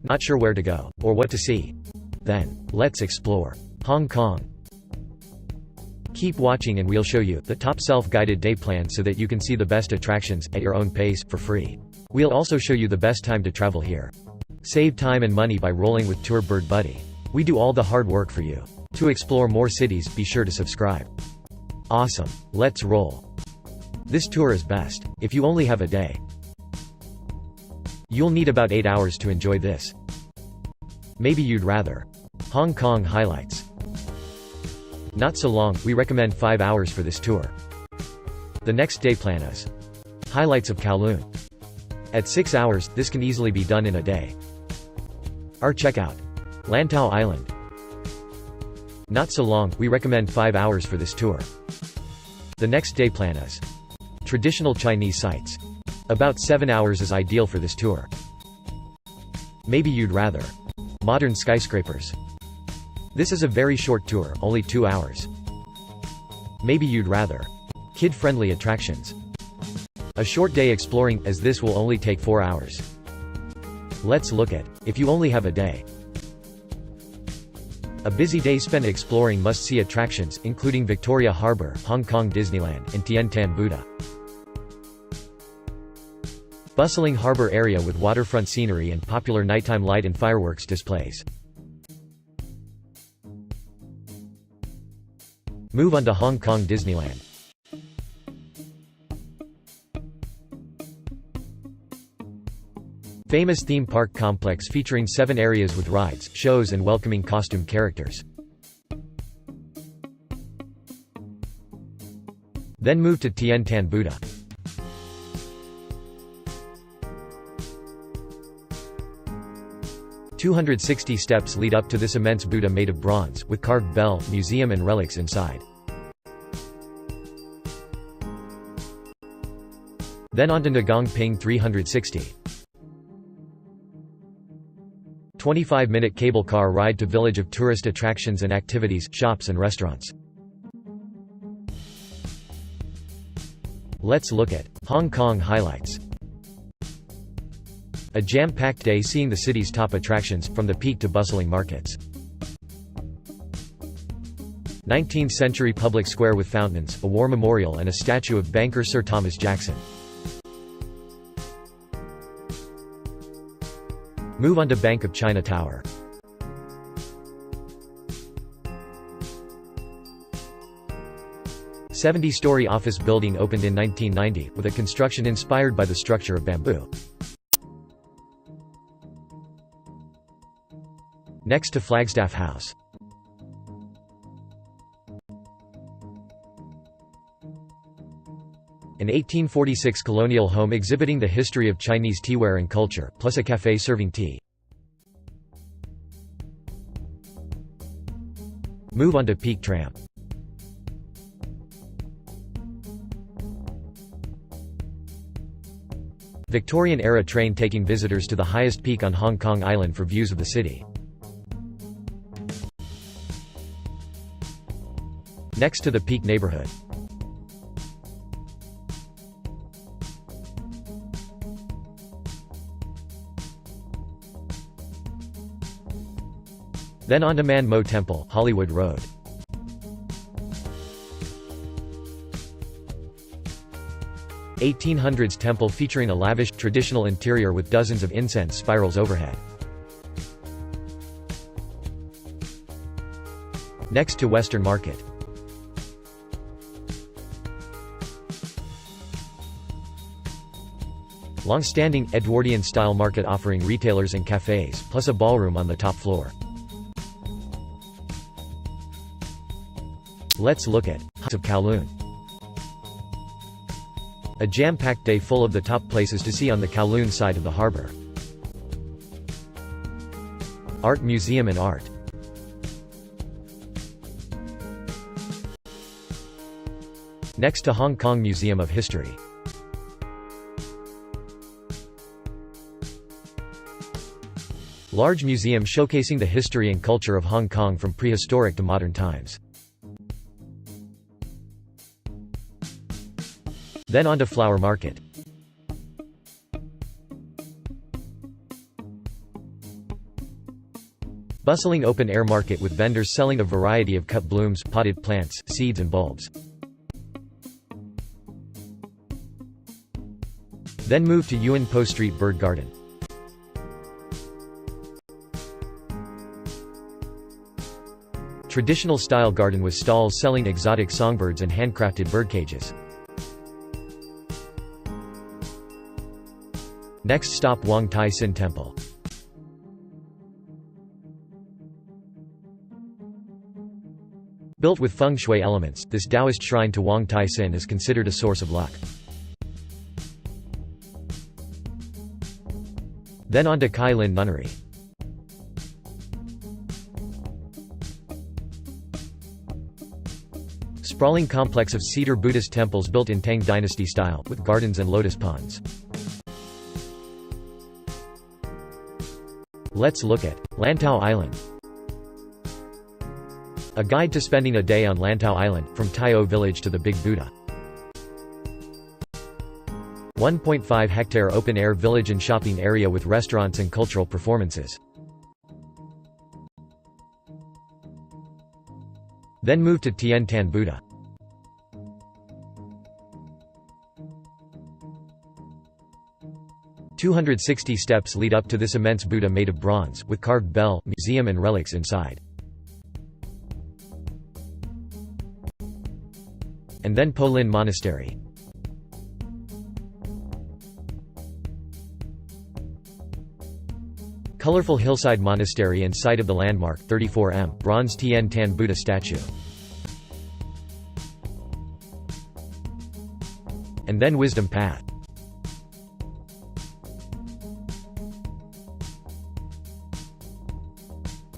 Not sure where to go, or what to see? Then, let's explore Hong Kong. Keep watching and we'll show you the top self-guided day plan so that you can see the best attractions, at your own pace, for free. We'll also show you the best time to travel here. Save time and money by rolling with Tour Bird Buddy. We do all the hard work for you. To explore more cities, be sure to subscribe. Awesome. Let's roll. This tour is best if you only have a day. You'll need about 8 hours to enjoy this. Maybe you'd rather. Hong Kong highlights. Not so long, we recommend 5 hours for this tour. The next day plan is highlights of Kowloon. At 6 hours, this can easily be done in a day. Our checkout. Lantau Island. Not so long, we recommend 5 hours for this tour. The next day plan is traditional Chinese sites. About 7 hours is ideal for this tour. Maybe you'd rather. Modern skyscrapers. This is a very short tour, only 2 hours. Maybe you'd rather. Kid-friendly attractions. A short day exploring, as this will only take 4 hours. Let's look at, if you only have a day. A busy day spent exploring must-see attractions, including Victoria Harbour, Hong Kong Disneyland, and Tian Tan Buddha. Bustling harbour area with waterfront scenery and popular nighttime light and fireworks displays. Move on to Hong Kong Disneyland. Famous theme park complex featuring 7 areas with rides, shows and welcoming costume characters. Then move to Tian Tan Buddha. "260 steps lead up to this immense Buddha made of bronze, with carved bell, museum and relics inside. Then on to Ngong Ping 360. 25-minute cable car ride to village of tourist attractions and activities, shops and restaurants. Let's look at Hong Kong highlights. A jam-packed day seeing the city's top attractions, from the peak to bustling markets. 19th-century public square with fountains, a war memorial and a statue of banker Sir Thomas Jackson. Move on to Bank of China Tower. A 70-story office building opened in 1990, with a construction inspired by the structure of bamboo. Next to Flagstaff House. An 1846 colonial home exhibiting the history of Chinese teaware and culture, plus a café serving tea. Move on to Peak Tram. Victorian-era train taking visitors to the highest peak on Hong Kong Island for views of the city. Next to the Peak neighborhood. Then on to Man Mo Temple, Hollywood Road. (1800s) temple featuring a lavish, traditional interior with dozens of incense spirals overhead. Next to Western Market. Long-standing, Edwardian-style market offering retailers and cafes, plus a ballroom on the top floor. Let's look at of Kowloon. A jam-packed day full of the top places to see on the Kowloon side of the harbour. Art Museum and Art. Next to Hong Kong Museum of History. Large museum showcasing the history and culture of Hong Kong from prehistoric to modern times. Then on to Flower Market. Bustling open-air market with vendors selling a variety of cut blooms, potted plants, seeds and bulbs. Then move to Yuan Po Street Bird Garden. Traditional style garden with stalls selling exotic songbirds and handcrafted bird cages. Next stop Wong Tai Sin Temple. Built with feng shui elements, this Taoist shrine to Wong Tai Sin is considered a source of luck. Then on to Kowloon Nunnery. Sprawling complex of cedar Buddhist temples built in Tang Dynasty style, with gardens and lotus ponds. Let's look at Lantau Island. A guide to spending a day on Lantau Island, from Taio village to the Big Buddha. 1.5 hectare open-air village and shopping area with restaurants and cultural performances. Then move to Tian Tan Buddha. "260 steps lead up to this immense Buddha made of bronze, with carved bell, museum and relics inside. And then Po Lin Monastery. Colorful hillside monastery and site of the landmark 34M bronze Tian Tan Buddha statue. And then Wisdom Path.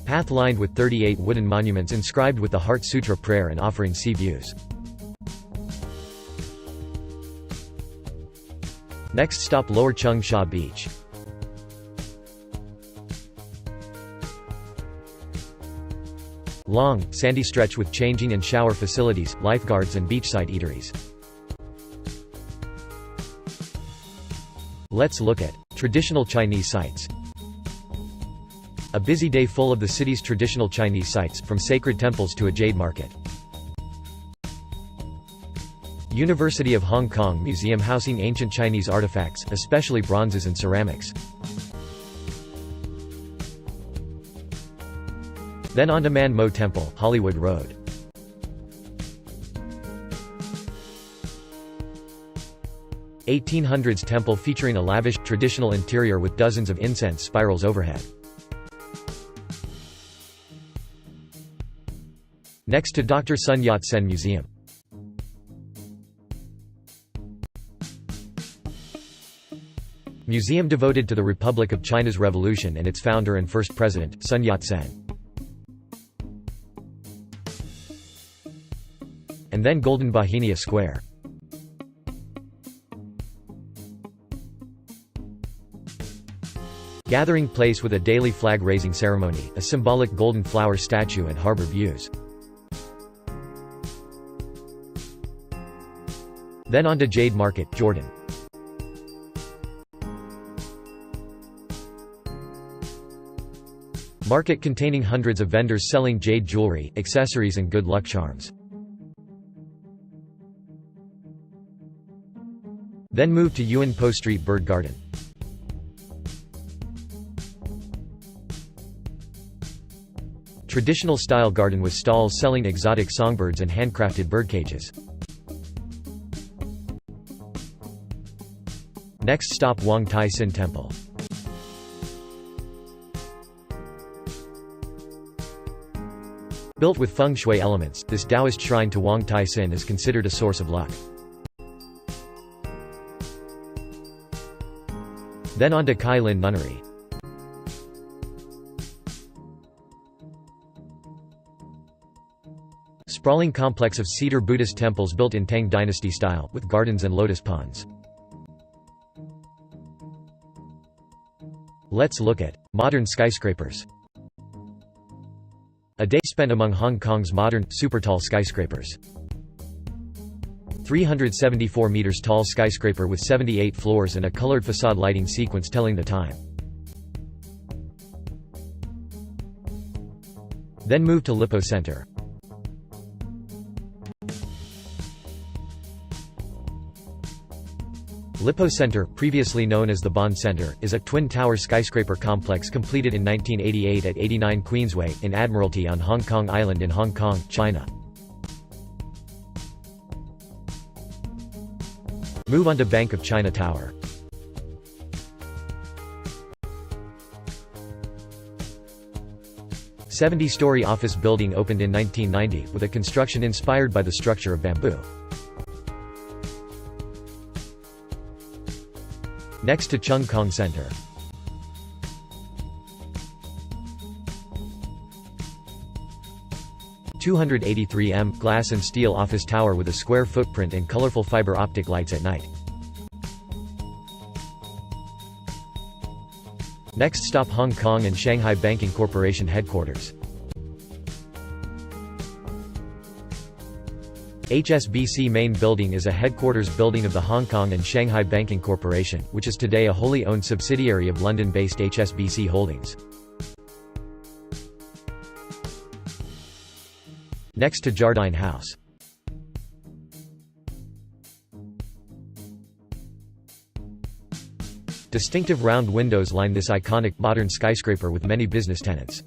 Path lined with 38 wooden monuments inscribed with the Heart Sutra prayer and offering sea views. Next stop Lower Chung Sha Beach. Long, sandy stretch with changing and shower facilities, lifeguards and beachside eateries. Let's look at traditional Chinese sites. A busy day full of the city's traditional Chinese sites, from sacred temples to a jade market. University of Hong Kong Museum housing ancient Chinese artifacts, especially bronzes and ceramics. Then on to Man Mo Temple, Hollywood Road. (1800s) temple featuring a lavish, traditional interior with dozens of incense spirals overhead. Next to Dr. Sun Yat-sen Museum. Museum devoted to the Republic of China's revolution and its founder and first president, Sun Yat-sen. And then Golden Bohemia Square. Gathering place with a daily flag-raising ceremony, a symbolic golden flower statue and harbor views. Then on to Jade Market, Jordan. Market containing hundreds of vendors selling jade jewelry, accessories and good luck charms. Then move to Yuan Po Street Bird Garden. Traditional style garden with stalls selling exotic songbirds and handcrafted bird cages. Next stop Wong Tai Sin Temple. Built with feng shui elements, this Taoist shrine to Wong Tai Sin is considered a source of luck. Then on to Kowloon Nunnery. Sprawling complex of cedar Buddhist temples built in Tang Dynasty style, with gardens and lotus ponds. Let's look at modern skyscrapers. A day spent among Hong Kong's modern, super-tall skyscrapers. 374 meters tall skyscraper with 78 floors and a colored facade lighting sequence telling the time. Then move to Lippo Center. Lippo Center, previously known as the Bond Center, is a twin-tower skyscraper complex completed in 1988 at 89 Queensway, in Admiralty on Hong Kong Island in Hong Kong, China. Move on to Bank of China Tower. A 70-story office building opened in 1990, with a construction inspired by the structure of bamboo. Next to Chung Kong Center. $283m glass and steel office tower with a square footprint and colorful fiber optic lights at night. Next stop Hong Kong and Shanghai Banking Corporation headquarters. HSBC Main Building is a headquarters building of the Hong Kong and Shanghai Banking Corporation, which is today a wholly owned subsidiary of London-based HSBC Holdings. Next to Jardine House. Distinctive round windows line this iconic, modern skyscraper with many business tenants.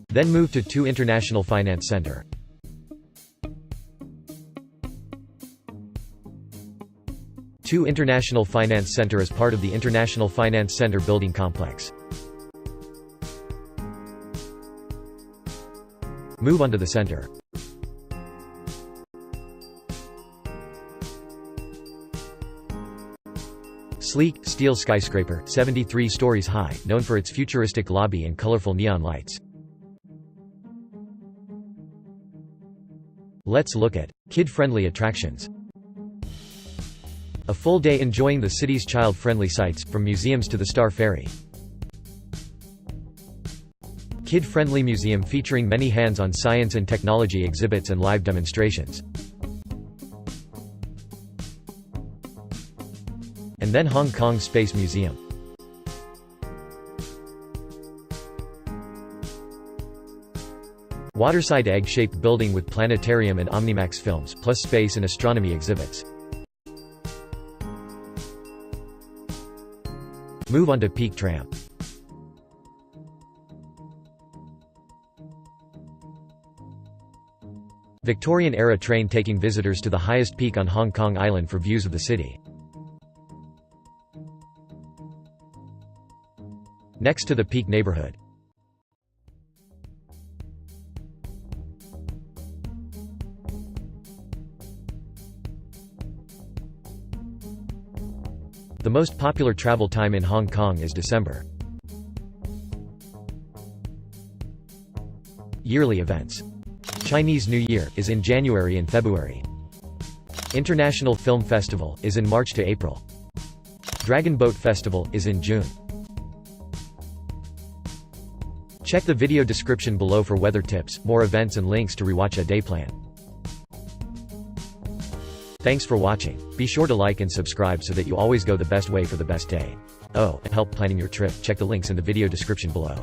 Then move to 2 International Finance Center. Two International Finance Center is part of the International Finance Center building complex. Move on to the center. Sleek, steel skyscraper, 73 stories high, known for its futuristic lobby and colorful neon lights. Let's look at kid-friendly attractions. A full day enjoying the city's child-friendly sights, from museums to the Star Ferry. Kid-friendly museum featuring many hands-on science and technology exhibits and live demonstrations. And then Hong Kong Space Museum. Waterside egg-shaped building with planetarium and Omnimax films, plus space and astronomy exhibits. Move on to Peak Tram. Victorian-era train taking visitors to the highest peak on Hong Kong Island for views of the city. Next to the Peak neighborhood. The most popular travel time in Hong Kong is December. Yearly events. Chinese New Year is in January and February. International Film Festival is in March to April. Dragon Boat Festival is in June. Check the video description below for weather tips, more events and links to rewatch a day plan. Thanks for watching. Be sure to like and subscribe so that you always go the best way for the best day. Oh, and help planning your trip, check the links in the video description below.